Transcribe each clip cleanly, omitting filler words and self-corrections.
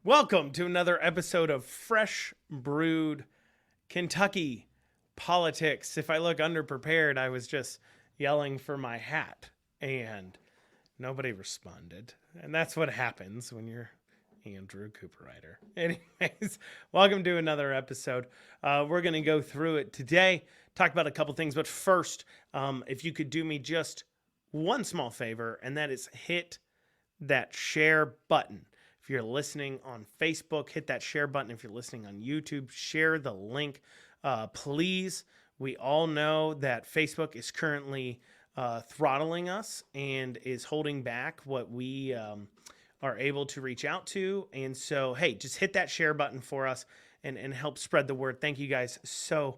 Welcome to another episode of Fresh Brewed Kentucky Politics. If I look underprepared, I was just yelling for my hat and nobody responded. And that's what happens when you're Andrew Cooperrider. Anyways, welcome to another episode. We're going to go through it today, talk about a couple things. But first, if you could do me just one small favor, and that is hit that share button. If you're listening on Facebook, hit that share button. If you're listening on YouTube, share the link. Please, we all know that Facebook is currently throttling us and is holding back what we are able to reach out to. And so, hey, just hit that share button for us and help spread the word. Thank you guys so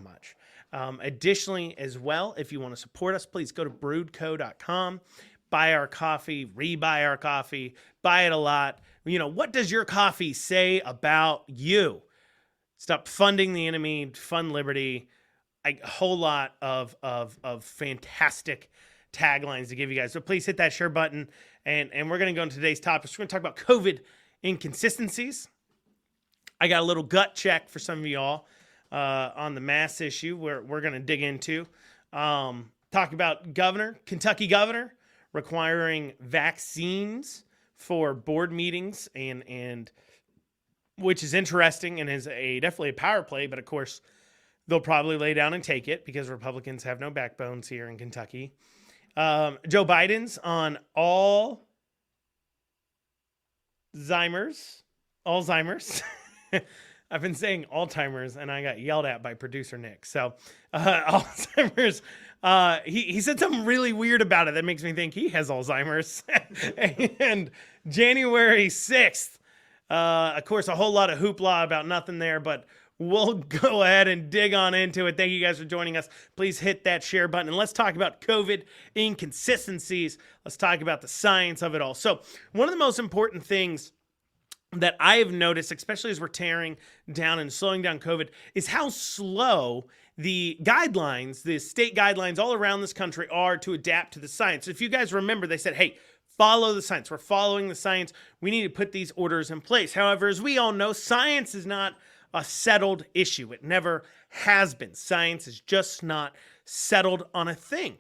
much. Additionally, as well, if you want to support us, please go to brewedco.com. Buy our coffee, rebuy our coffee, buy it a lot. You know, what does your coffee say about you? Stop funding the enemy, fund liberty. A whole lot of fantastic taglines to give you guys. So please hit that share button. And we're going to go into today's topics. We're going to talk about COVID inconsistencies. I got a little gut check for some of y'all on the mask issue where we're going to dig into. Talk about Kentucky governor, requiring vaccines for board meetings, and which is interesting and is definitely a power play, but of course they'll probably lay down and take it because Republicans have no backbones here in Kentucky. Joe Biden's on Alzheimer's. I've been saying Alzheimer's, and I got yelled at by producer Nick. So Alzheimer's. He said something really weird about it that makes me think he has Alzheimer's. And January 6th, of course, a whole lot of hoopla about nothing there, but we'll go ahead and dig on into it. Thank you guys for joining us. Please hit that share button, and let's talk about COVID inconsistencies. Let's talk about the science of it all. So one of the most important things that I have noticed, especially as we're tearing down and slowing down COVID, is how slow the guidelines, the state guidelines all around this country are to adapt to the science. If you guys remember, they said, hey, follow the science. We're following the science. We need to put these orders in place. However, as we all know, science is not a settled issue. It never has been. Science is just not settled on a thing.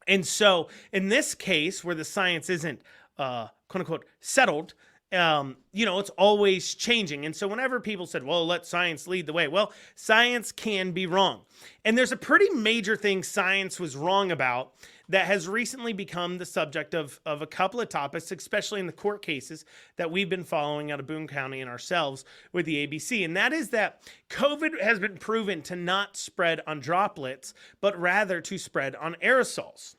And so in this case, where the science isn't quote unquote settled, it's always changing. And so whenever people said, well, let science lead the way, well, science can be wrong. And there's a pretty major thing science was wrong about that has recently become the subject of a couple of topics, especially in the court cases that we've been following out of Boone County and ourselves with the ABC. And that is that COVID has been proven to not spread on droplets, but rather to spread on aerosols.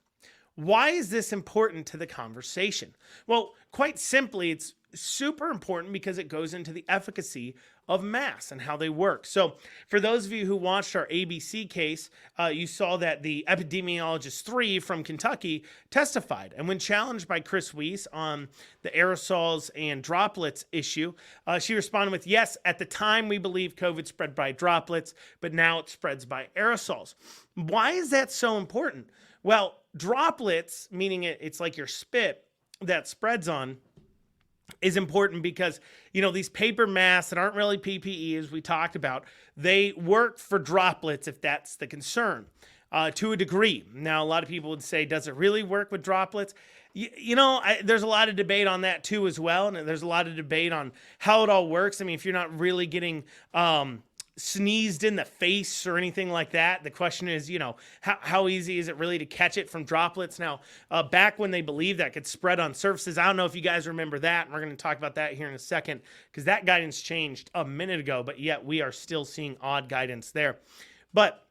Why is this important to the conversation? Well, quite simply, it's super important because it goes into the efficacy of masks and how they work. So for those of you who watched our ABC case, you saw that the epidemiologist 3 from Kentucky testified. And when challenged by Chris Weiss on the aerosols and droplets issue, she responded with, yes, at the time we believe COVID spread by droplets, but now it spreads by aerosols. Why is that so important? Well, droplets, meaning it's like your spit that spreads on, is important because, these paper masks that aren't really PPE, as we talked about, they work for droplets if that's the concern, to a degree. Now, a lot of people would say, does it really work with droplets? There's a lot of debate on that too as well, and there's a lot of debate on how it all works. I mean, if you're not really getting sneezed in the face or anything like that, the question is, how easy is it really to catch it from droplets? Now, back when they believed that could spread on surfaces, I don't know if you guys remember that, and we're going to talk about that here in a second, because that guidance changed a minute ago, but yet we are still seeing odd guidance there. But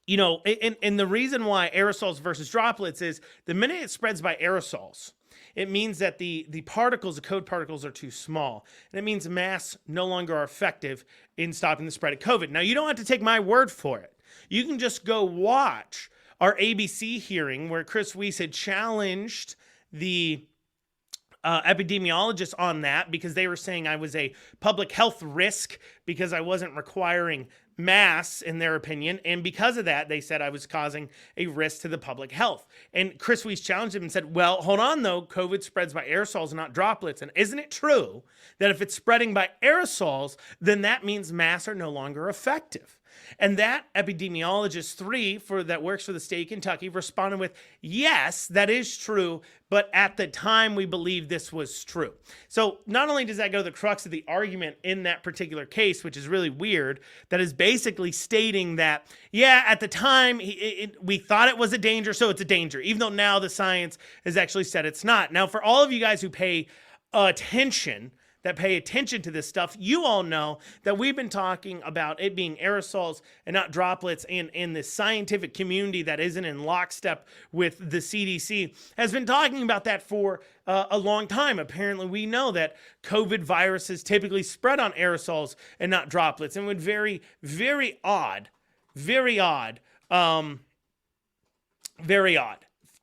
and the reason why aerosols versus droplets is the minute it spreads by aerosols, it means that the particles, the code particles, are too small. And it means masks no longer are effective in stopping the spread of COVID. Now, you don't have to take my word for it. You can just go watch our ABC hearing where Chris Weiss had challenged the epidemiologists on that because they were saying I was a public health risk because I wasn't requiring masks in their opinion. And because of that, they said I was causing a risk to the public health. And Chris Weiss challenged him and said, well, hold on though, COVID spreads by aerosols, not droplets. And isn't it true that if it's spreading by aerosols, then that means masks are no longer effective? And that epidemiologist 3 that works for the state of Kentucky responded with, yes, that is true, but at the time we believed this was true. So not only does that go to the crux of the argument in that particular case, which is really weird, that is basically stating that, yeah, at the time we thought it was a danger, so it's a danger, even though now the science has actually said it's not. Now, for all of you guys who pay attention to this stuff, you all know that we've been talking about it being aerosols and not droplets, and the scientific community that isn't in lockstep with the CDC has been talking about that for a long time. Apparently, we know that COVID viruses typically spread on aerosols and not droplets, and would very, very odd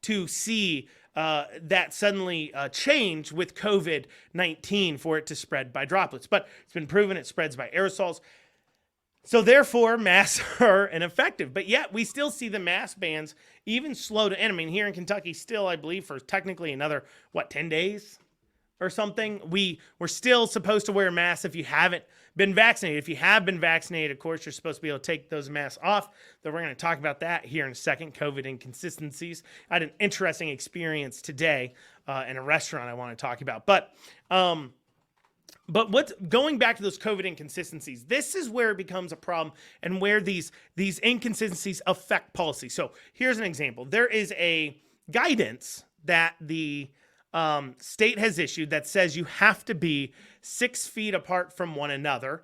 to see that suddenly change with COVID-19 for it to spread by droplets. But it's been proven it spreads by aerosols. So therefore, masks are ineffective. But yet we still see the mask bans even slow to end. I mean, here in Kentucky still, I believe, for technically another, 10 days or something, we're still supposed to wear masks if you haven't been vaccinated. If you have been vaccinated, of course, you're supposed to be able to take those masks off. Though we're going to talk about that here in a second, COVID inconsistencies. I had an interesting experience today in a restaurant I want to talk about. But what's going back to those COVID inconsistencies, this is where it becomes a problem and where these inconsistencies affect policy. So here's an example. There is a guidance that the state has issued that says you have to be 6 feet apart from one another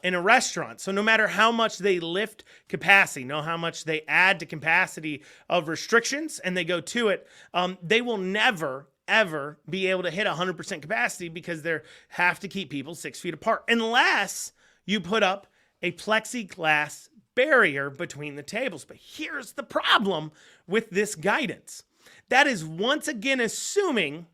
in a restaurant. So no matter how much they lift capacity, how much they add to capacity of restrictions and they go to it, they will never, ever be able to hit 100% capacity because they have to keep people 6 feet apart unless you put up a plexiglass barrier between the tables. But here's the problem with this guidance. That is once again assuming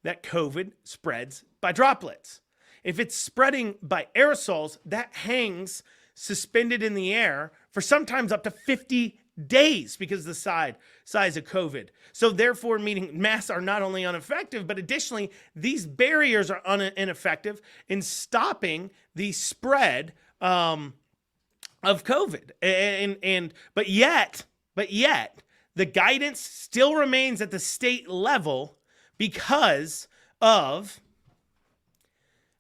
that COVID spreads by droplets. If it's spreading by aerosols, that hangs suspended in the air for sometimes up to 50 days because of the size of COVID. So therefore, meaning masks are not only ineffective, but additionally, these barriers are ineffective in stopping the spread of COVID. But yet, the guidance still remains at the state level because of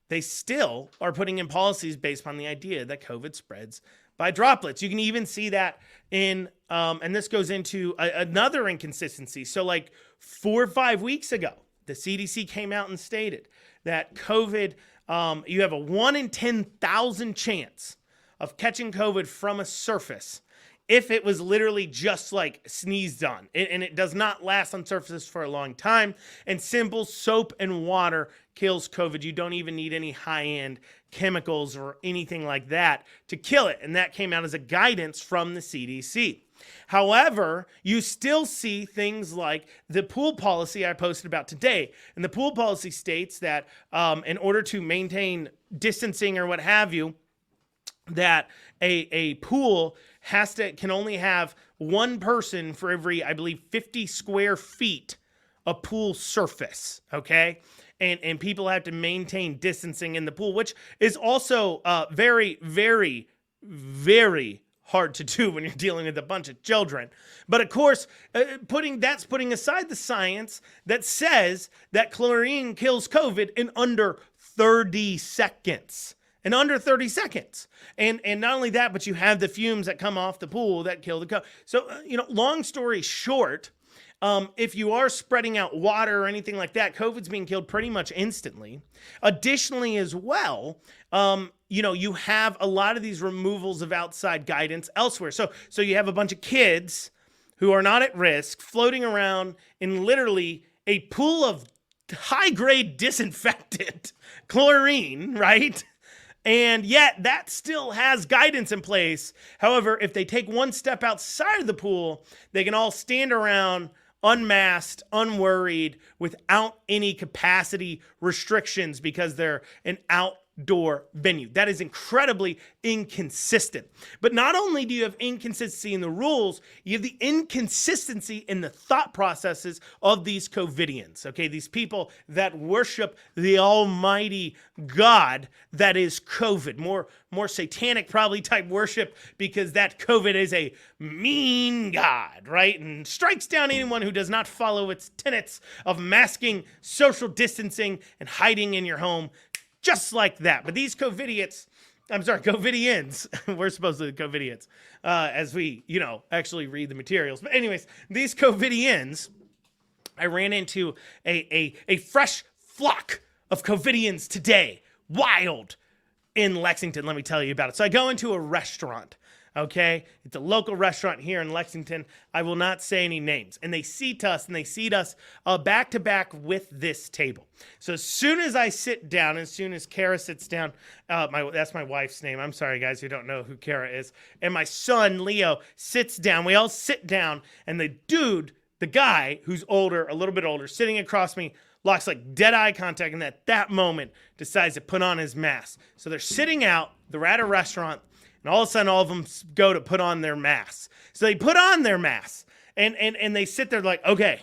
they still are putting in policies based on the idea that COVID spreads by droplets. You can even see that in, and this goes into another inconsistency. So like 4 or 5 weeks ago, the CDC came out and stated that COVID, you have a 1 in 10,000 chance of catching COVID from a surface if it was literally just like sneezed on. And it does not last on surfaces for a long time. And simple soap and water kills COVID. You don't even need any high-end chemicals or anything like that to kill it. And that came out as a guidance from the CDC. However, you still see things like the pool policy I posted about today. And the pool policy states that in order to maintain distancing or what have you, that a pool can only have one person for every, I believe, 50 square feet of pool surface, okay? And people have to maintain distancing in the pool, which is also very, very, very hard to do when you're dealing with a bunch of children. But of course, putting aside the science that says that chlorine kills COVID in under 30 seconds. In under 30 seconds. And not only that, but you have the fumes that come off the pool that kill the COVID. So, long story short, if you are spreading out water or anything like that, COVID's being killed pretty much instantly. Additionally as well, you have a lot of these removals of outside guidance elsewhere. So you have a bunch of kids who are not at risk floating around in literally a pool of high-grade disinfectant chlorine, right? And yet that still has guidance in place. However, if they take one step outside of the pool, they can all stand around unmasked, unworried, without any capacity restrictions because they're an outdoor venue. That is incredibly inconsistent. But not only do you have inconsistency in the rules, you have the inconsistency in the thought processes of these COVIDians, okay? These people that worship the almighty God that is COVID. More satanic probably type worship, because that COVID is a mean God, right? And strikes down anyone who does not follow its tenets of masking, social distancing, and hiding in your home, just like that. But these COVIDians, we're supposed to be COVIDians, as we, actually read the materials. But anyways, these COVIDians, I ran into a fresh flock of COVIDians today. Wild in Lexington, let me tell you about it. So I go into a restaurant, okay? It's a local restaurant here in Lexington. I will not say any names. And they seat us back to back with this table. So as soon as I sit down, as soon as Kara sits down, that's my wife's name. I'm sorry, guys, who don't know who Kara is. And my son, Leo, sits down. We all sit down, and the guy who's older, a little bit older, sitting across me, locks like dead eye contact, and at that moment decides to put on his mask. So they're sitting out, they're at a restaurant, and all of a sudden all of them go to put on their masks. So they put on their masks, and they sit there like, okay,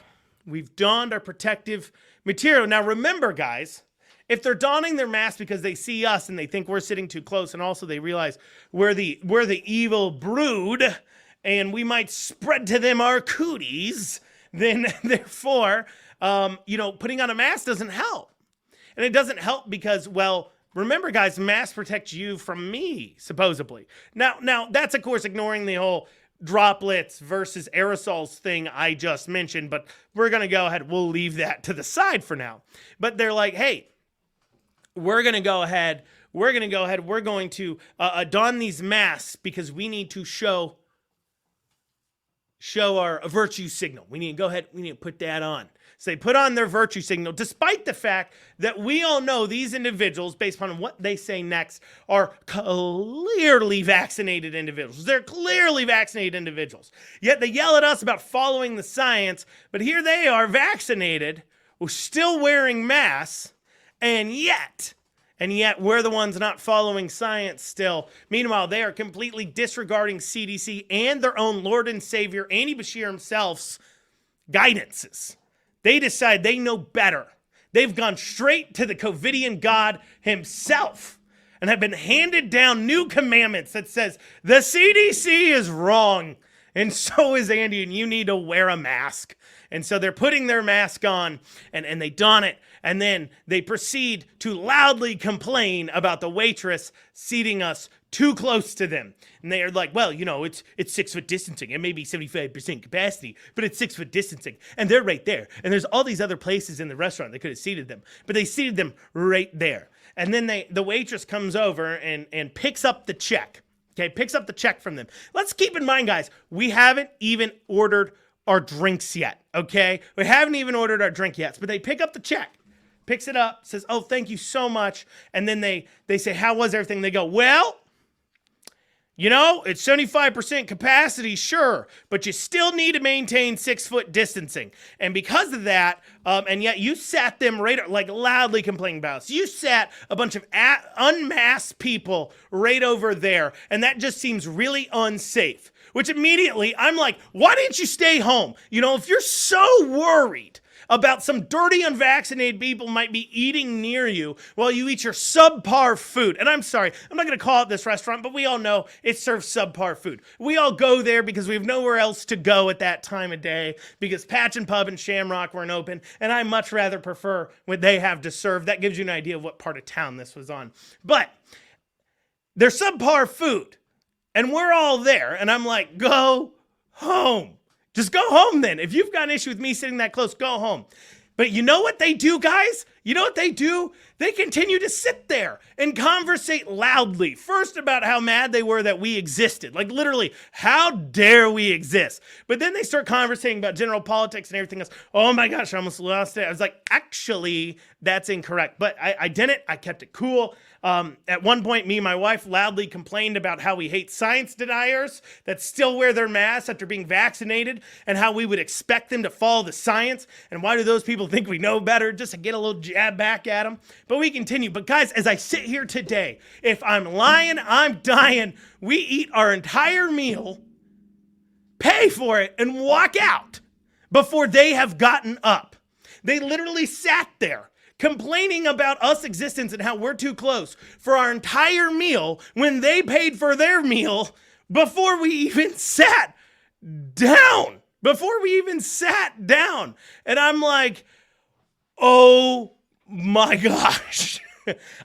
we've donned our protective material. Now remember, guys, if they're donning their masks because they see us and they think we're sitting too close, and also they realize we're the evil brood and we might spread to them our cooties, then therefore, putting on a mask doesn't help. And it doesn't help because, well, remember, guys, masks protect you from me, supposedly. Now that's, of course, ignoring the whole droplets versus aerosols thing I just mentioned, but we're going to go ahead. We'll leave that to the side for now. But they're like, hey, we're going to don these masks because we need to show our virtue signal. We need to put that on. So they put on their virtue signal, despite the fact that we all know these individuals, based on what they say next, are clearly vaccinated individuals. They're clearly vaccinated individuals. Yet they yell at us about following the science, but here they are, vaccinated, still wearing masks, and yet we're the ones not following science still. Meanwhile, they are completely disregarding CDC and their own Lord and Savior, Andy Bashir himself's guidances. They decide they know better. They've gone straight to the COVIDian God himself and have been handed down new commandments that says the CDC is wrong and so is Andy, and you need to wear a mask. And so they're putting their mask on and they don it, and then they proceed to loudly complain about the waitress seating us too close to them. And they are like, well, it's 6 foot distancing. It may be 75% capacity, but it's 6 foot distancing. And they're right there. And there's all these other places in the restaurant that could have seated them, but they seated them right there. And then the waitress comes over and picks up the check. Okay, picks up the check from them. Let's keep in mind, guys, we haven't even ordered our drinks yet, okay? We haven't even ordered our drink yet, but they pick up the check, picks it up, says, oh, thank you so much. And then they say, how was everything? They go, well, it's 75% capacity, sure, but you still need to maintain 6 foot distancing. And because of that, and yet you sat them loudly complaining about it. So you sat a bunch of unmasked people right over there, and that just seems really unsafe. Which immediately, I'm like, why didn't you stay home? If you're so worried about some dirty, unvaccinated people might be eating near you while you eat your subpar food. And I'm sorry, I'm not going to call it this restaurant, but we all know it serves subpar food. We all go there because we have nowhere else to go at that time of day because Patch and Pub and Shamrock weren't open, and I much rather prefer what they have to serve. That gives you an idea of what part of town this was on. But they're subpar food, and we're all there, and I'm like, go home. Just go home then. If you've got an issue with me sitting that close, go home. But you know what they do, guys? You know what they do? They continue to sit there and conversate loudly. First about how mad they were that we existed. Like literally, how dare we exist? But then they start conversating about general politics and everything else. Oh my gosh, I almost lost it. I was like, actually, that's incorrect. But I didn't. I kept it cool. At one point, me and my wife loudly complained about how we hate science deniers that still wear their masks after being vaccinated and how we would expect them to follow the science. And why do those people think we know better? Just to get a little jab back at them. But we continue. But guys, as I sit here today, if I'm lying, I'm dying. We eat our entire meal, pay for it, and walk out before they have gotten up. They literally sat there complaining about us existence and how we're too close for our entire meal when they paid for their meal before we even sat down. And I'm like, oh my gosh.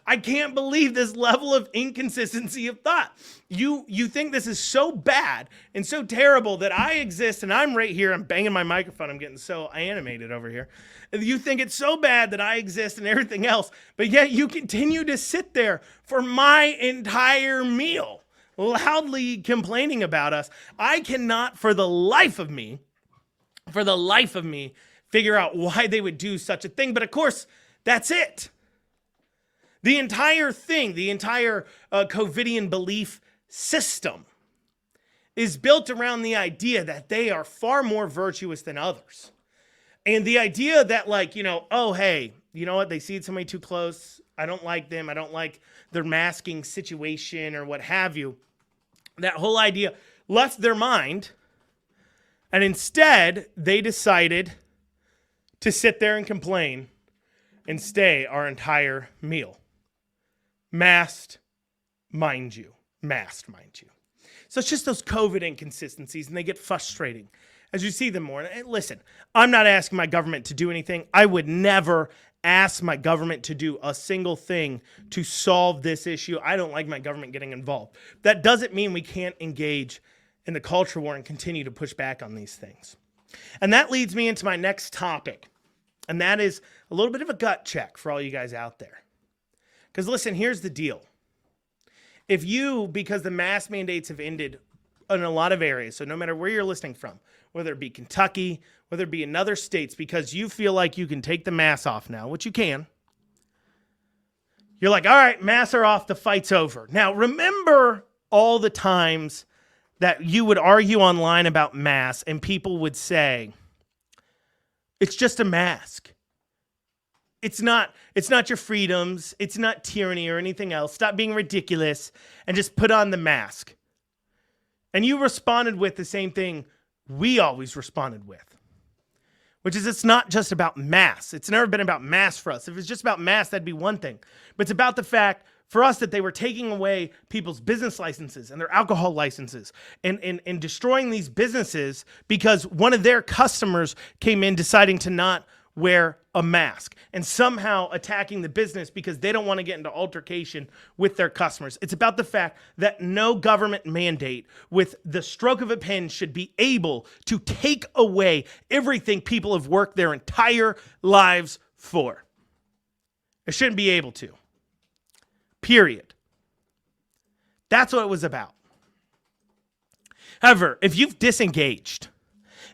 I can't believe this level of inconsistency of thought. You think this is so bad and so terrible that I exist and I'm right here. I'm banging my microphone. I'm getting so animated over here. You think it's so bad that I exist and everything else, but yet you continue to sit there for my entire meal, loudly complaining about us. I cannot for the life of me, figure out why they would do such a thing. But of course, that's it. The entire thing, the entire COVIDian belief system is built around the idea that they are far more virtuous than others. And the idea that oh, hey, you know what? They see somebody too close. I don't like them. I don't like their masking situation or what have you. That whole idea left their mind. And instead, they decided to sit there and complain and stay our entire meal. Masked, mind you. So it's just those COVID inconsistencies, and they get frustrating as you see them more. And listen, I'm not asking my government to do anything. I would never ask my government to do a single thing to solve this issue. I don't like my government getting involved. That doesn't mean we can't engage in the culture war and continue to push back on these things. And that leads me into my next topic, and that is a little bit of a gut check for all you guys out there. Because listen, here's the deal. If you, because the mask mandates have ended in a lot of areas, so no matter where you're listening from, whether it be Kentucky, whether it be in other states, because you feel like you can take the mask off now, which you can, you're like, all right, masks are off, the fight's over. Now, remember all the times that you would argue online about masks and people would say, it's just a mask. It's not your freedoms. It's not tyranny or anything else. Stop being ridiculous and just put on the mask. And you responded with the same thing we always responded with, which is it's not just about masks. It's never been about masks for us. If it's just about masks, that'd be one thing. But it's about the fact for us that they were taking away people's business licenses and their alcohol licenses and destroying these businesses because one of their customers came in deciding to not wear a mask and somehow attacking the business because they don't want to get into altercation with their customers. It's about the fact that no government mandate with the stroke of a pen should be able to take away everything people have worked their entire lives for. It shouldn't be able to. Period. That's what it was about. However, if you've disengaged,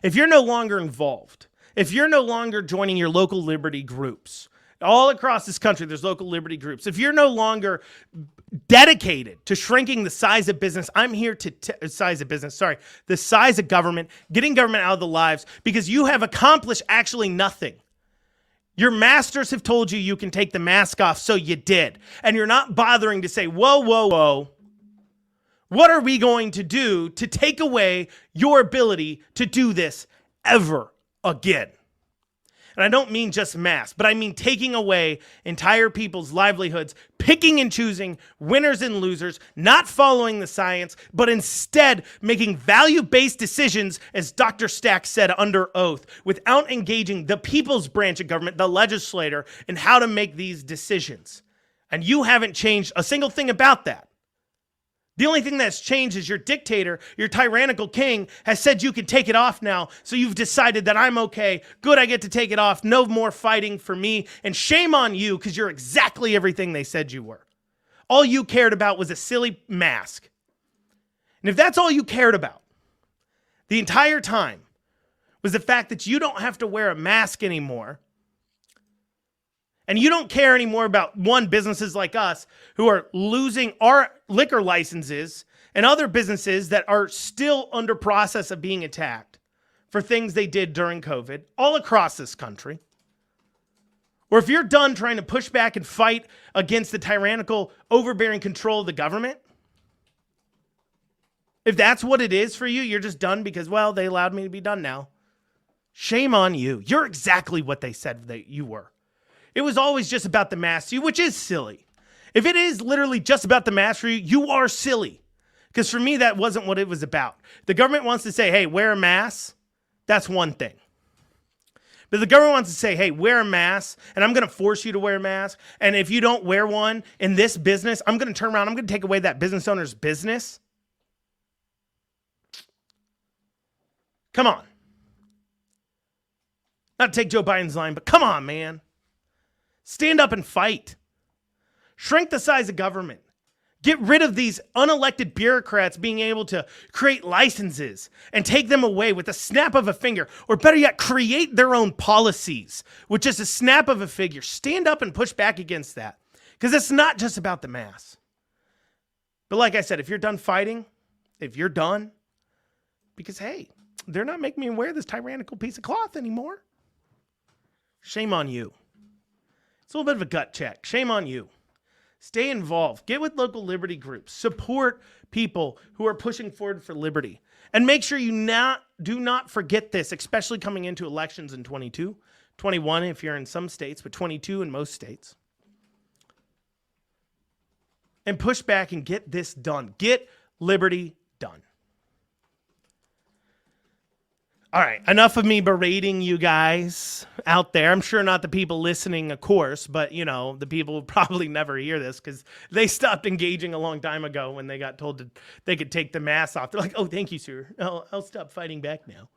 if you're no longer involved, if you're no longer joining your local liberty groups, all across this country, there's local liberty groups. If you're no longer dedicated to shrinking the size of business, I'm here to the size of government, getting government out of the lives, because you have accomplished actually nothing. Your masters have told you you can take the mask off, so you did. And you're not bothering to say, whoa. What are we going to do to take away your ability to do this ever again? And I don't mean just masks, but I mean taking away entire people's livelihoods, picking and choosing winners and losers, not following the science, but instead making value-based decisions, as Dr. Stack said under oath, without engaging the people's branch of government, the legislator, in how to make these decisions. And you haven't changed a single thing about that. The only thing that's changed is your dictator, your tyrannical king, has said you can take it off now. So you've decided that I'm okay. Good, I get to take it off. No more fighting for me. And shame on you, because you're exactly everything they said you were. All you cared about was a silly mask. And if that's all you cared about the entire time was the fact that you don't have to wear a mask anymore, and you don't care anymore about, one, businesses like us who are losing our liquor licenses and other businesses that are still under process of being attacked for things they did during COVID all across this country. Or if you're done trying to push back and fight against the tyrannical, overbearing control of the government, if that's what it is for you, you're just done because, well, they allowed me to be done now. Shame on you. You're exactly what they said that you were. It was always just about the mask to you, which is silly. If it is literally just about the mask for you, you are silly. Because for me, that wasn't what it was about. The government wants to say, hey, wear a mask. That's one thing. But the government wants to say, hey, wear a mask, and I'm going to force you to wear a mask. And if you don't wear one in this business, I'm going to turn around. I'm going to take away that business owner's business. Come on. Not to take Joe Biden's line, but come on, man. Stand up and fight. Shrink the size of government. Get rid of these unelected bureaucrats being able to create licenses and take them away with a snap of a finger, or better yet, create their own policies with just a snap of a finger. Stand up and push back against that, because it's not just about the mass. But like I said, if you're done fighting, if you're done, because hey, they're not making me wear this tyrannical piece of cloth anymore. Shame on you. It's a little bit of a gut check. Shame on you. Stay involved. Get with local liberty groups. Support people who are pushing forward for liberty. And make sure you do not forget this, especially coming into elections in 22, 21 if you're in some states, but 22 in most states. And push back and get this done. Get liberty done. All right, enough of me berating you guys out there. I'm sure not the people listening, of course, but, you know, the people will probably never hear this because they stopped engaging a long time ago when they got told that they could take the mask off. They're like, oh, thank you, sir. I'll stop fighting back now.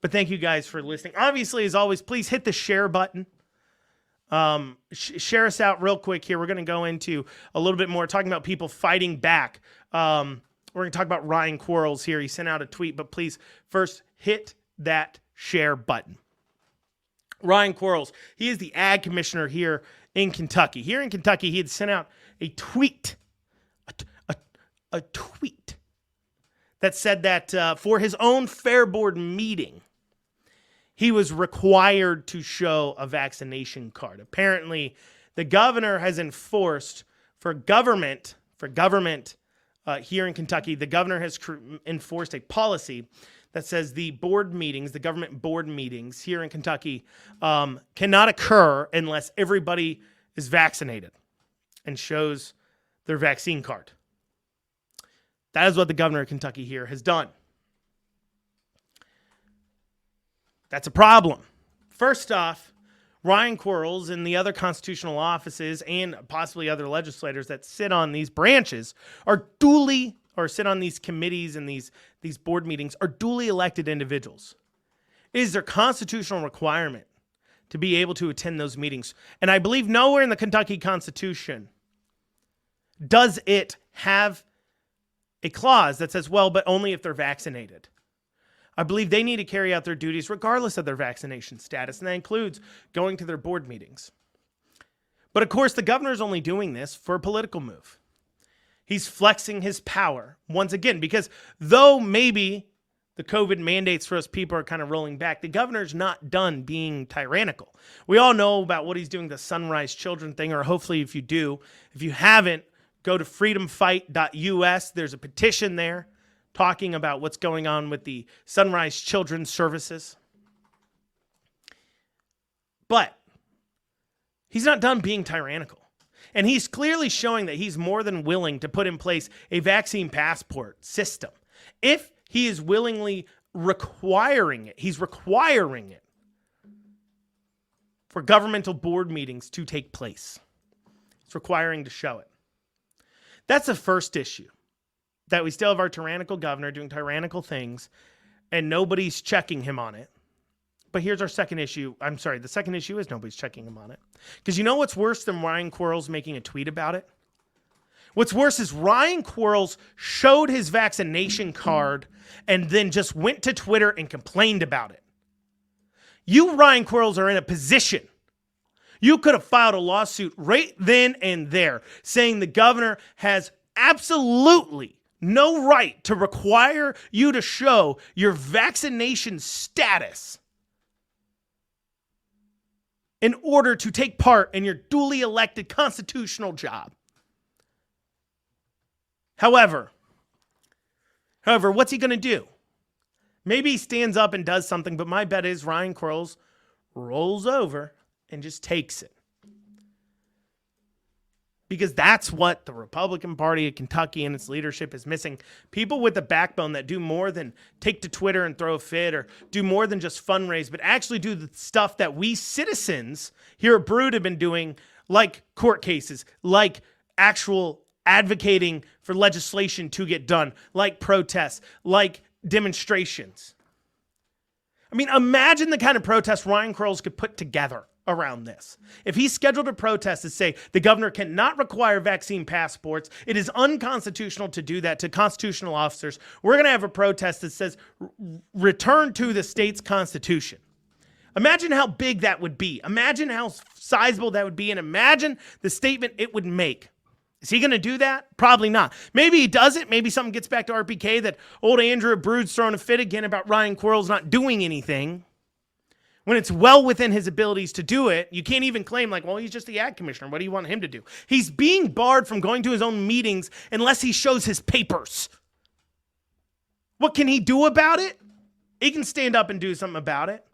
But thank you guys for listening. Obviously, as always, please hit the share button. Share us out real quick here. We're going to go into a little bit more talking about people fighting back. We're going to talk about Ryan Quarles here. He sent out a tweet, but please first hit that share button. Ryan Quarles, he is the ag commissioner here in Kentucky. Here in Kentucky, he had sent out a tweet, a tweet that said that for his own fair board meeting, he was required to show a vaccination card. Apparently, the governor has enforced for government here in Kentucky, the governor has enforced a policy that says the government board meetings here in Kentucky cannot occur unless everybody is vaccinated and shows their vaccine card. That is what the governor of Kentucky here has done. That's a problem. First off, Ryan Quarles and the other constitutional offices and possibly other legislators that sit on these branches sit on these committees and these board meetings are duly elected individuals. It is their constitutional requirement to be able to attend those meetings. And I believe nowhere in the Kentucky Constitution does it have a clause that says, well, but only if they're vaccinated. I believe they need to carry out their duties regardless of their vaccination status, and that includes going to their board meetings. But of course, the governor's only doing this for a political move. He's flexing his power once again, because though maybe the COVID mandates for us people are kind of rolling back, the governor's not done being tyrannical. We all know about what he's doing, the Sunrise Children thing, or hopefully if you haven't, go to freedomfight.us. There's a petition there talking about what's going on with the Sunrise Children's Services. But he's not done being tyrannical. And he's clearly showing that he's more than willing to put in place a vaccine passport system. If he is willingly requiring it, he's requiring it for governmental board meetings to take place. It's requiring to show it. That's the first issue, that we still have our tyrannical governor doing tyrannical things and nobody's checking him on it. But here's our second issue. I'm sorry, the second issue is nobody's checking him on it. Because you know what's worse than Ryan Quarles making a tweet about it? What's worse is Ryan Quarles showed his vaccination card and then just went to Twitter and complained about it. You, Ryan Quarles, are in a position. You could have filed a lawsuit right then and there saying the governor has absolutely no right to require you to show your vaccination status in order to take part in your duly elected constitutional job. However, what's he going to do? Maybe he stands up and does something, but my bet is Ryan Quarles rolls over and just takes it. Because that's what the Republican Party of Kentucky and its leadership is missing. People with a backbone that do more than take to Twitter and throw a fit or do more than just fundraise, but actually do the stuff that we citizens here at Brood have been doing, like court cases, like actual advocating for legislation to get done, like protests, like demonstrations. I mean, imagine the kind of protests Ryan Quarles could put together around this. If he scheduled a protest to say the governor cannot require vaccine passports, it is unconstitutional to do that to constitutional officers, we're going to have a protest that says return to the state's constitution. Imagine how big that would be. Imagine how sizable that would be, and imagine the statement it would make. Is he going to do that? Probably not. Maybe he does it. Maybe something gets back to RPK that old Andrew at Brood's throwing a fit again about Ryan Quarles not doing anything. When it's well within his abilities to do it, you can't even claim like, well, he's just the ag commissioner. What do you want him to do? He's being barred from going to his own meetings unless he shows his papers. What can he do about it? He can stand up and do something about it.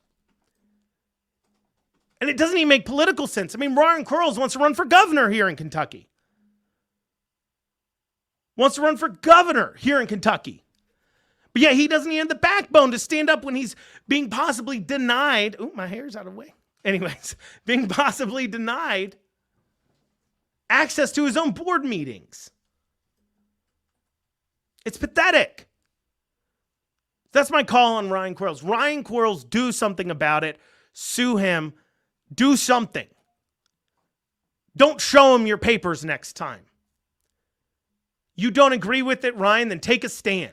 And it doesn't even make political sense. I mean, Ryan Quarles wants to run for governor here in Kentucky. Wants to run for governor here in Kentucky. But yeah, he doesn't even have the backbone to stand up when he's being possibly denied. Ooh, my hair's out of the way. Anyways, being possibly denied access to his own board meetings. It's pathetic. That's my call on Ryan Quarles. Ryan Quarles, do something about it. Sue him. Do something. Don't show him your papers next time. You don't agree with it, Ryan, then take a stand.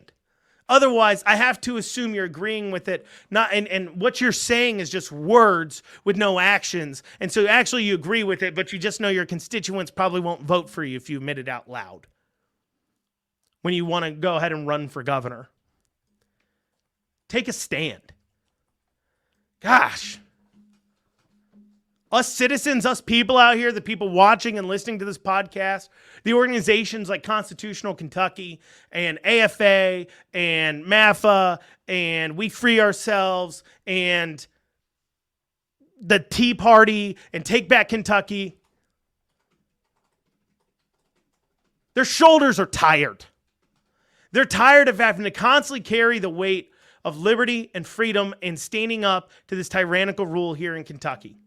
Otherwise, I have to assume you're agreeing with it. And what you're saying is just words with no actions. And so actually you agree with it, but you just know your constituents probably won't vote for you if you admit it out loud when you want to go ahead and run for governor. Take a stand. Gosh. Us citizens, us people out here, the people watching and listening to this podcast, the organizations like Constitutional Kentucky and AFA and MAFA and We Free Ourselves and the Tea Party and Take Back Kentucky, their shoulders are tired. They're tired of having to constantly carry the weight of liberty and freedom and standing up to this tyrannical rule here in Kentucky.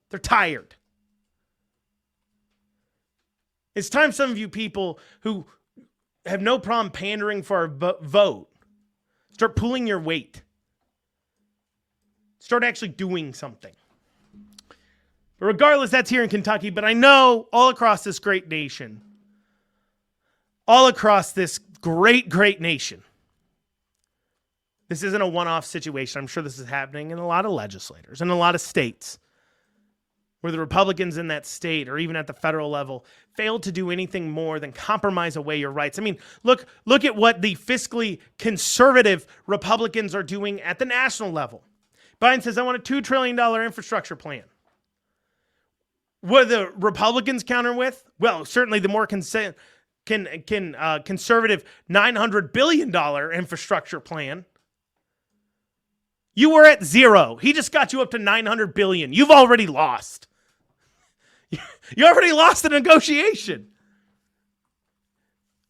They're tired. It's time some of you people who have no problem pandering for our vote start pulling your weight. Start actually doing something. But regardless, that's here in Kentucky. But I know all across this great nation, all across this great, great nation, this isn't a one-off situation. I'm sure this is happening in a lot of legislators and a lot of states, where the Republicans in that state or even at the federal level failed to do anything more than compromise away your rights. I mean, look at what the fiscally conservative Republicans are doing at the national level. Biden says, I want a $2 trillion infrastructure plan. What do the Republicans counter with? Well, certainly the more conservative $900 billion infrastructure plan. You were at zero. He just got you up to $900 billion. You've already lost. You already lost the negotiation.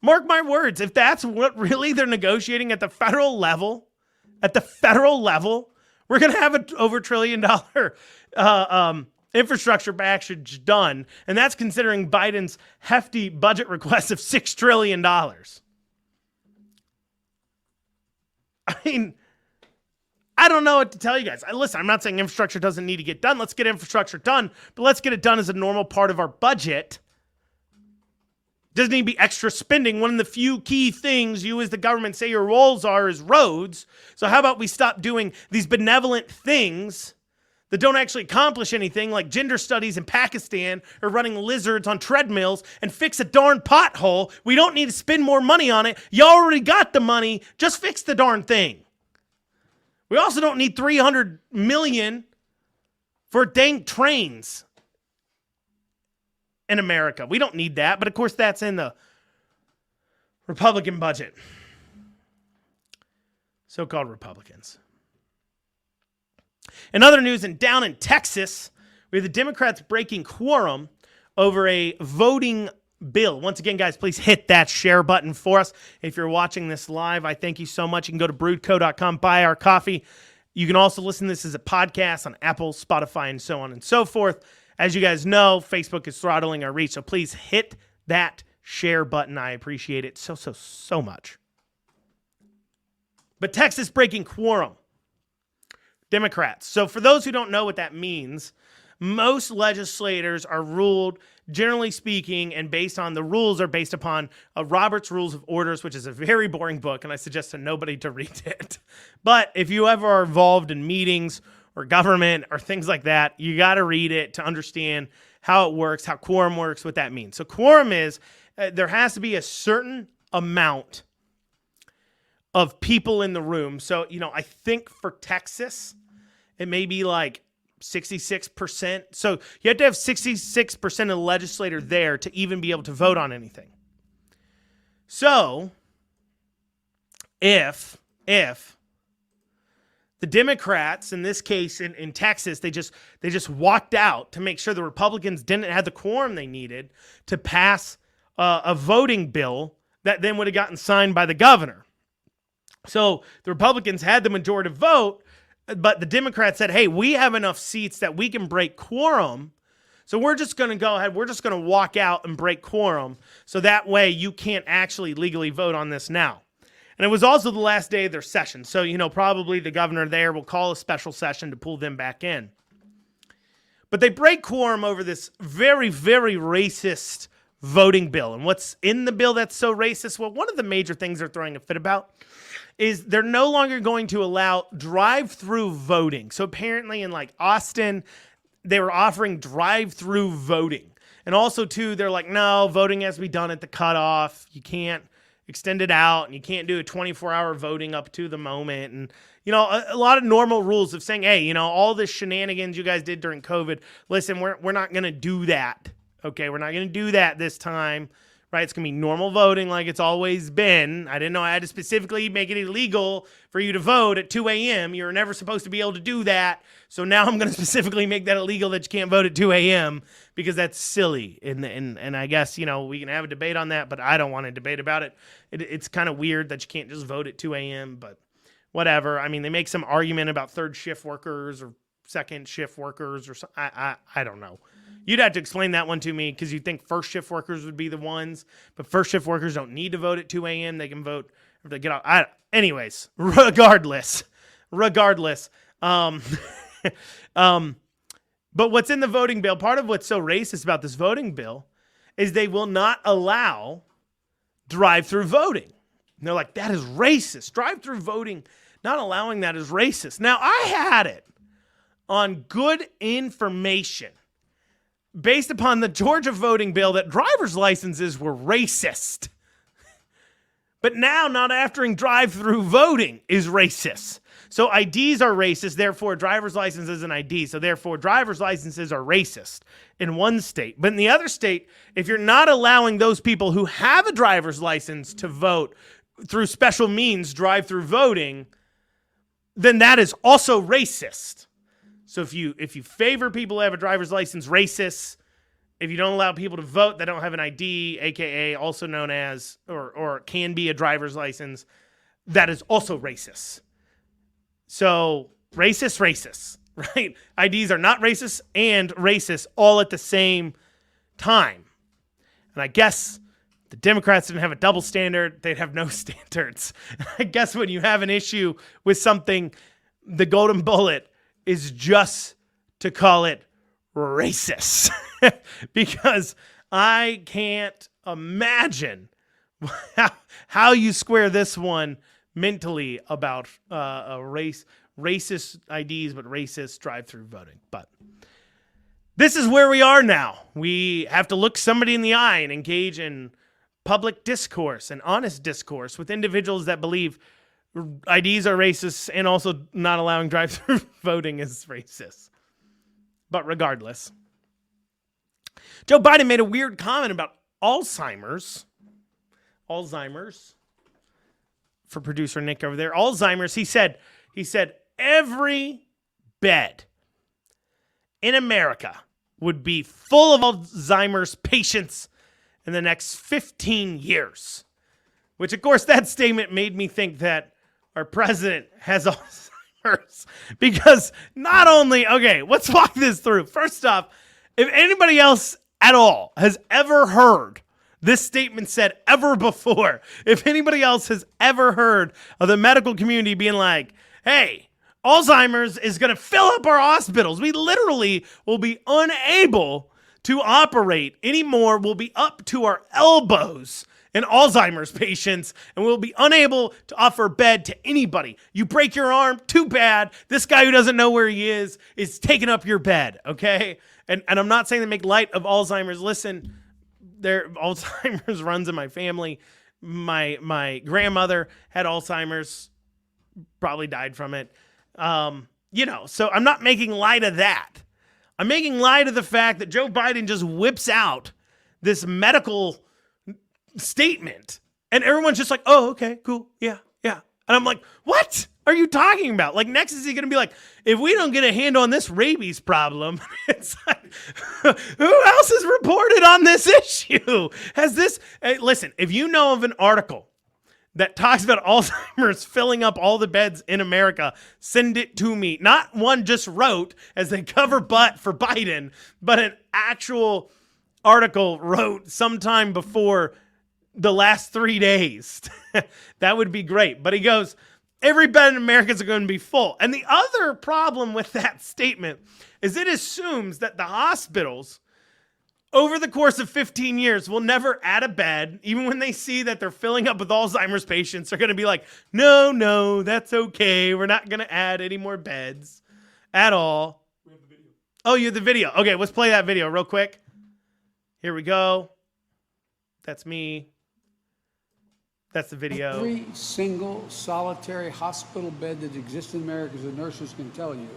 Mark my words. If that's what really they're negotiating at the federal level, we're going to have an over $1 trillion infrastructure package done, and that's considering Biden's hefty budget request of $6 trillion. I mean, I don't know what to tell you guys. Listen, I'm not saying infrastructure doesn't need to get done. Let's get infrastructure done, but let's get it done as a normal part of our budget. Doesn't need to be extra spending. One of the few key things you as the government say your roles are is roads. So how about we stop doing these benevolent things that don't actually accomplish anything, like gender studies in Pakistan or running lizards on treadmills, and fix a darn pothole. We don't need to spend more money on it. You already got the money. Just fix the darn thing. We also don't need $300 million for dang trains in America. We don't need that, but of course that's in the Republican budget. So-called Republicans. In other news, down in Texas, we have the Democrats breaking quorum over a voting bill. Once again, guys, please hit that share button for us. If you're watching this live, I thank you so much. You can go to broodco.com, buy our coffee. You can also listen to this as a podcast on Apple, Spotify, and so on and so forth. As you guys know, Facebook is throttling our reach, so please hit that share button. I appreciate it so much. But Texas breaking quorum. Democrats. So for those who don't know what that means, most legislators are ruled, generally speaking, and based on the rules are based upon Robert's Rules of Orders, which is a very boring book, and I suggest to nobody to read it. But if you ever are involved in meetings or government or things like that, you got to read it to understand how it works, how quorum works, what that means. So quorum is there has to be a certain amount of people in the room. So, I think for Texas, it may be like 66%. So you have to have 66% of the legislator there to even be able to vote on anything. So if the Democrats, in this case in Texas, they just walked out to make sure the Republicans didn't have the quorum they needed to pass a voting bill that then would have gotten signed by the governor. So the Republicans had the majority vote, but the Democrats said, hey, we have enough seats that we can break quorum. So we're just going to go ahead. We're just going to walk out and break quorum. So that way you can't actually legally vote on this now. And it was also the last day of their session. So, probably the governor there will call a special session to pull them back in. But they break quorum over this very, very racist voting bill. And what's in the bill that's so racist? Well, one of the major things they're throwing a fit about is they're no longer going to allow drive-through voting. So apparently in like Austin, they were offering drive-through voting. And also too, they're like, no, voting has to be done at the cutoff. You can't extend it out, and you can't do a 24-hour voting up to the moment. And, a lot of normal rules of saying, hey, all this shenanigans you guys did during COVID, listen, we're not going to do that. Okay, we're not going to do that this time. Right, it's going to be normal voting like it's always been. I didn't know I had to specifically make it illegal for you to vote at 2 a.m. You're never supposed to be able to do that. So now I'm going to specifically make that illegal that you can't vote at 2 a.m. because that's silly. And I guess, we can have a debate on that, but I don't want to debate about it. It's kind of weird that you can't just vote at 2 a.m., but whatever. I mean, they make some argument about third shift workers or second shift workers or something. I don't know. You'd have to explain that one to me because you think first shift workers would be the ones, but first shift workers don't need to vote at 2 a.m. They can vote if they get off. Anyways, regardless. But what's in the voting bill, part of what's so racist about this voting bill is they will not allow drive-through voting. And they're like, that is racist. Drive-through voting, not allowing that is racist. Now, I had it on good information based upon the Georgia voting bill that driver's licenses were racist. But now not aftering drive-through voting is racist. So IDs are racist, therefore driver's license is an ID. So therefore driver's licenses are racist in one state. But in the other state, if you're not allowing those people who have a driver's license to vote through special means, drive-through voting, then that is also racist. So if you favor people who have a driver's license, racist. If you don't allow people to vote that don't have an ID, aka also known as or can be a driver's license, that is also racist. So racist. right? IDs are not racist and racist all at the same time. And I guess the Democrats didn't have a double standard. They'd have no standards. I guess when you have an issue with something, the golden bullet is just to call it racist. Because I can't imagine how you square this one mentally about racist IDs, but racist drive-through voting. But this is where we are now. We have to look somebody in the eye and engage in public discourse and honest discourse with individuals that believe IDs are racist and also not allowing drive-through voting is racist. But regardless, Joe Biden made a weird comment about Alzheimer's. For producer Nick over there. Alzheimer's, he said every bed in America would be full of Alzheimer's patients in the next 15 years. Which, of course, that statement made me think that our president has Alzheimer's. Because not only, okay, let's walk this through. First off, if anybody else at all has ever heard this statement said ever before, if anybody else has ever heard of the medical community being like, hey, Alzheimer's is going to fill up our hospitals. We literally will be unable to operate anymore. We'll be up to our elbows in Alzheimer's patients, and we'll be unable to offer a bed to anybody. You break your arm, too bad. This guy who doesn't know where he is taking up your bed, okay? And I'm not saying to make light of Alzheimer's. Listen, Alzheimer's runs in my family. My grandmother had Alzheimer's, probably died from it. So I'm not making light of that. I'm making light of the fact that Joe Biden just whips out this medical statement and everyone's just like, oh, okay, cool. Yeah. And I'm like, what are you talking about? Like, next is he going to be like, if we don't get a handle on this rabies problem, it's like, who else has reported on this issue? Listen, if you know of an article that talks about Alzheimer's filling up all the beds in America, send it to me. Not one just wrote as a cover butt for Biden, but an actual article wrote sometime before the last 3 days. That would be great. But he goes, every bed in America is going to be full. And the other problem with that statement is it assumes that the hospitals over the course of 15 years will never add a bed. Even when they see that they're filling up with Alzheimer's patients, they're going to be like, no, that's okay. We're not going to add any more beds at all. We have the video. Oh, you have the video. Okay, let's play that video real quick. Here we go. That's me. That's the video. Every single solitary hospital bed that exists in America, as the nurses can tell you,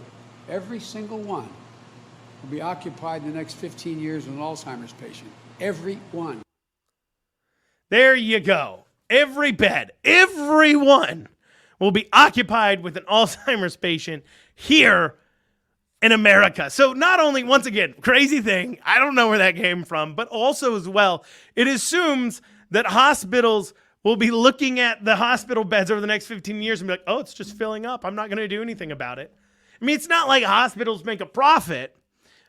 every single one will be occupied in the next 15 years with an Alzheimer's patient. Every one. There you go. Every bed, every one will be occupied with an Alzheimer's patient here in America. So not only, once again, crazy thing, I don't know where that came from, but also as well, it assumes that hospitals will be looking at the hospital beds over the next 15 years and be like, oh, it's just filling up. I'm not going to do anything about it. I mean, it's not like hospitals make a profit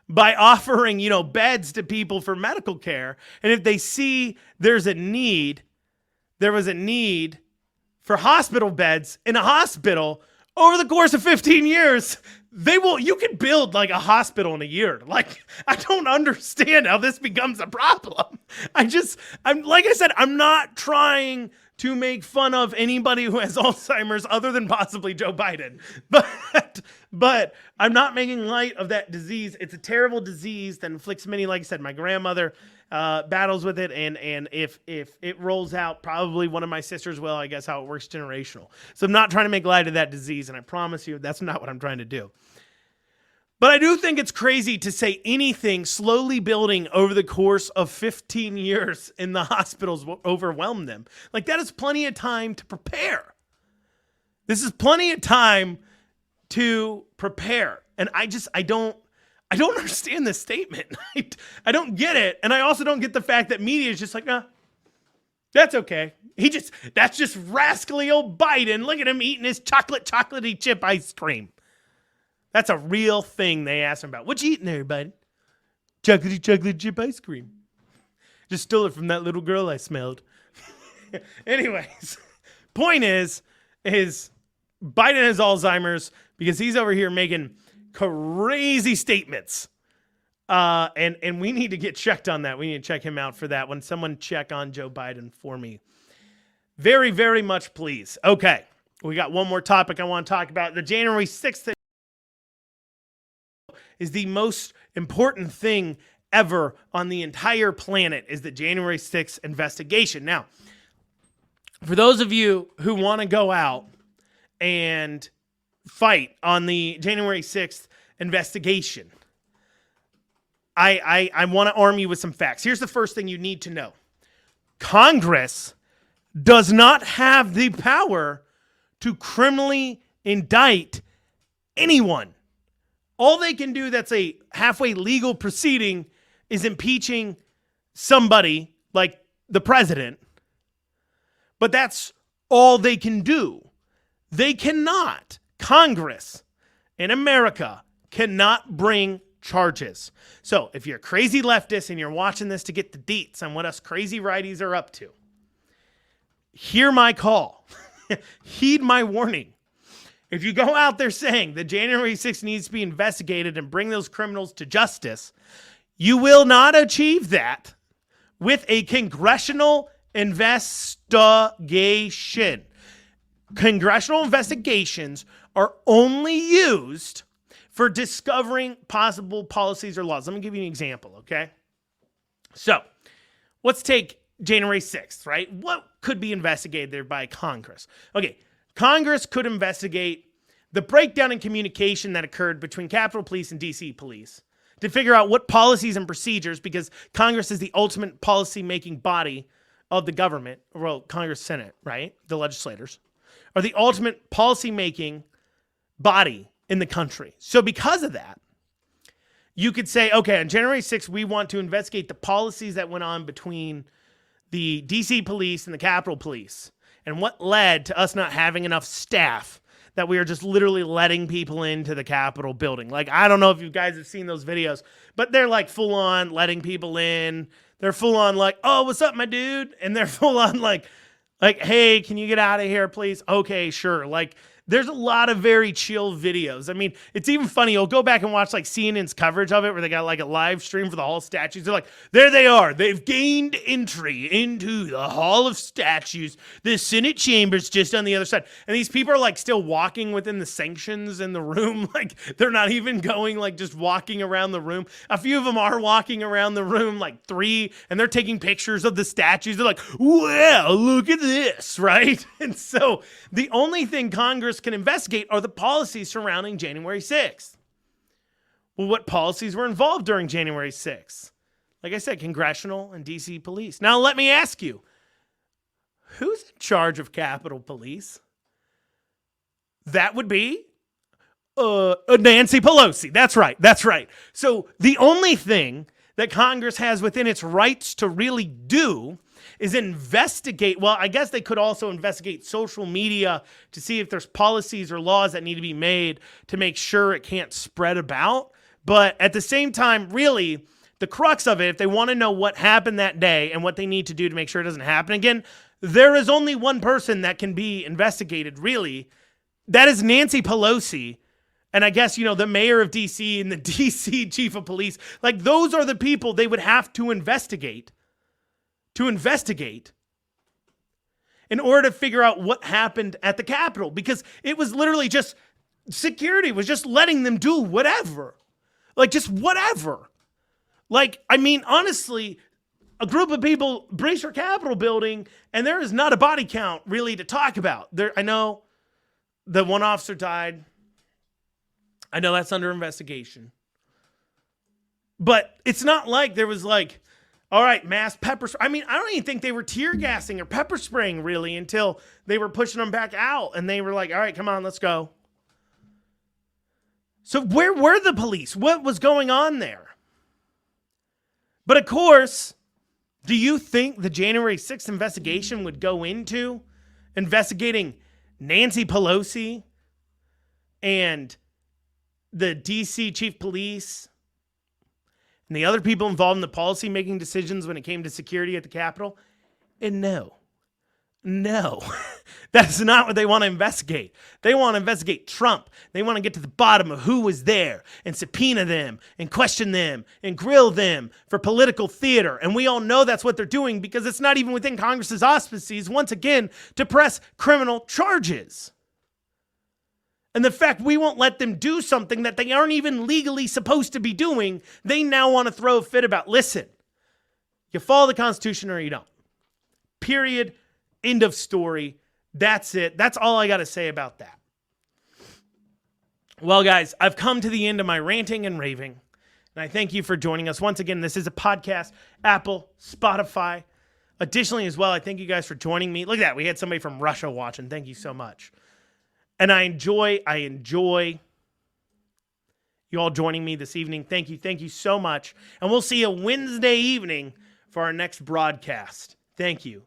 by offering, beds to people for medical care. And if they see there was a need for hospital beds in a hospital over the course of 15 years, you can build like a hospital in a year. Like, I don't understand how this becomes a problem. I'm not trying to make fun of anybody who has Alzheimer's other than possibly Joe Biden. But I'm not making light of that disease. It's a terrible disease that inflicts many, like I said, my grandmother battles with it. And if it rolls out, probably one of my sisters will. I guess how it works generational. So I'm not trying to make light of that disease. And I promise you, that's not what I'm trying to do. But I do think it's crazy to say anything slowly building over the course of 15 years in the hospitals will overwhelm them. Like, that is plenty of time to prepare. This is plenty of time to prepare. And I don't understand this statement. I don't get it. And I also don't get the fact that media is just like, that's okay. That's just rascally old Biden. Look at him eating his chocolatey chip ice cream. That's a real thing they asked him about. What you eating there, bud? Chocolate chip ice cream. Just stole it from that little girl I smelled. Anyways, point is Biden has Alzheimer's because he's over here making crazy statements. And we need to get checked on that. We need to check him out for that. When someone check on Joe Biden for me. Very, very much please. Okay. We got one more topic I want to talk about. The January 6th is the most important thing ever on the entire planet, is the January 6th investigation. Now, for those of you who want to go out and fight on the January 6th investigation, I want to arm you with some facts. Here's the first thing you need to know. Congress does not have the power to criminally indict anyone. All they can do that's a halfway legal proceeding is impeaching somebody like the president. But that's all they can do. They cannot, Congress in America cannot bring charges. So if you're a crazy leftist and you're watching this to get the deets on what us crazy righties are up to, hear my call. Heed my warning. If you go out there saying the January 6th needs to be investigated and bring those criminals to justice, you will not achieve that with a congressional investigation. Congressional investigations are only used for discovering possible policies or laws. Let me give you an example, okay? So, let's take January 6th, right? What could be investigated there by Congress? Okay, Congress could investigate the breakdown in communication that occurred between Capitol Police and DC Police to figure out what policies and procedures, because Congress is the ultimate policy-making body of the government, well, Congress, Senate, right? The legislators are the ultimate policy-making body in the country. So because of that, you could say, okay, on January 6th, we want to investigate the policies that went on between the DC Police and the Capitol Police, and what led to us not having enough staff that we are just literally letting people into the Capitol building. Like, I don't know if you guys have seen those videos, but they're like full on letting people in. They're full on like, oh, what's up, my dude? And they're full on like, hey, can you get out of here, please? Okay, sure. Like, there's a lot of very chill videos. I mean, it's even funny. You'll go back and watch like CNN's coverage of it where they got like a live stream for the Hall of Statues. They're like, there they are. They've gained entry into the Hall of Statues. The Senate chamber's just on the other side. And these people are like still walking within the sanctions in the room. Like they're not even going, like just walking around the room. A few of them are walking around the room, like three, and they're taking pictures of the statues. They're like, well, look at this, right? And so the only thing Congress can investigate are the policies surrounding January 6th. Well, what policies were involved during January 6th? Like I said, congressional and DC police. Now, let me ask you, who's in charge of Capitol Police? That would be Nancy Pelosi. That's right. That's right. So the only thing that Congress has within its rights to really do is investigate. Well, I guess they could also investigate social media to see if there's policies or laws that need to be made to make sure it can't spread about. But at the same time, really, the crux of it, if they want to know what happened that day and what they need to do to make sure it doesn't happen again, there is only one person that can be investigated, really. That is Nancy Pelosi. And I guess, you know, the mayor of DC and the DC chief of police, like those are the people they would have to investigate in order to figure out what happened at the Capitol, because it was literally just security was just letting them do whatever, like just whatever. Like, I mean, honestly, a group of people breached our Capitol building and there is not a body count really to talk about. I know the one officer died. I know that's under investigation, but it's not like there was like, all right, mass pepper spray. I mean, I don't even think they were tear gassing or pepper spraying really until they were pushing them back out and they were like, all right, come on, let's go. So where were the police? What was going on there? But of course, do you think the January 6th investigation would go into investigating Nancy Pelosi and the DC chief police and the other people involved in the policy making decisions when it came to security at the Capitol. And no, that's not what they want to investigate. They want to investigate Trump. They want to get to the bottom of who was there and subpoena them and question them and grill them for political theater. And we all know that's what they're doing because it's not even within Congress's auspices, once again, to press criminal charges. And the fact we won't let them do something that they aren't even legally supposed to be doing, they now want to throw a fit about. Listen, you follow the Constitution or you don't. Period. End of story. That's it. That's all I got to say about that. Well, guys, I've come to the end of my ranting and raving, and I thank you for joining us. Once again, this is a podcast, Apple, Spotify. Additionally, as well, I thank you guys for joining me. Look at that. We had somebody from Russia watching. Thank you so much. And I enjoy you all joining me this evening. Thank you so much. And we'll see you Wednesday evening for our next broadcast. Thank you.